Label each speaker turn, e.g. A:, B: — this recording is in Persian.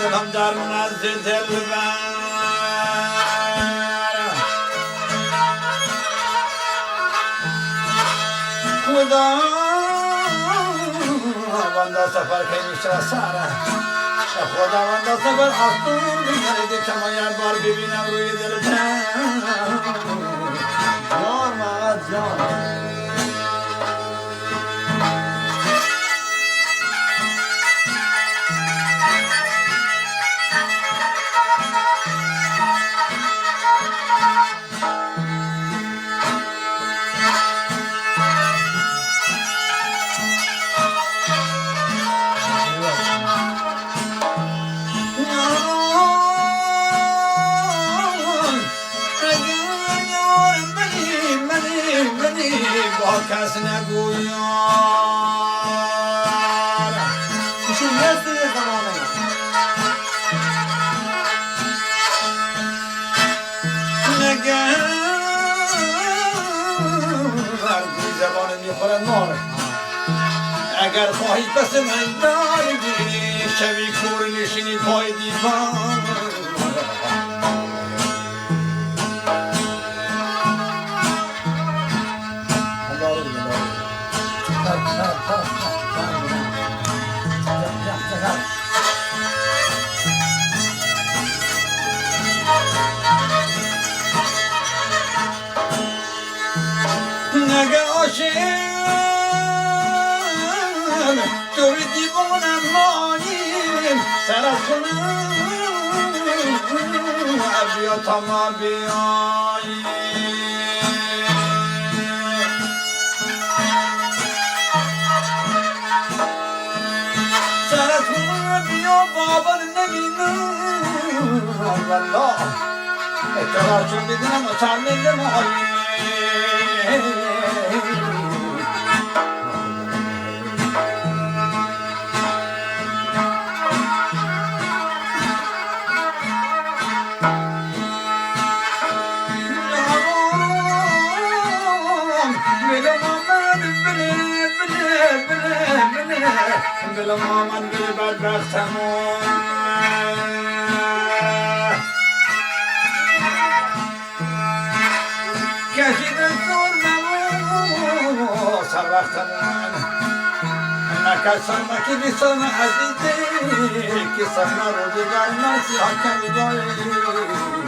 A: دلم در نزد دلبر خدا بنده سفر که میشه سره خدا بنده سفر آسون بگرده که ما یک بار ببینم روی دل جان مغد جان کس نگویار
B: ایشون نست یه زمانه
A: نگر هرگوی زبان میخورد مار اگر خواهی پس من داری بگیری شوی کور نشینی پای دیوان نگه عاشق تو دیوانم مانیم سر از خونم بیا تا ما بیاییم سر از خونم بیا بابا نگینم والله اعتراض چون میدونم و ترمیم ماییم بلا مامان بله بدبختمون کشیدن سرممون سر وقتمون نکش سرمکی بیسان عزیزی که سخنا روزگار نسی ها کمی داری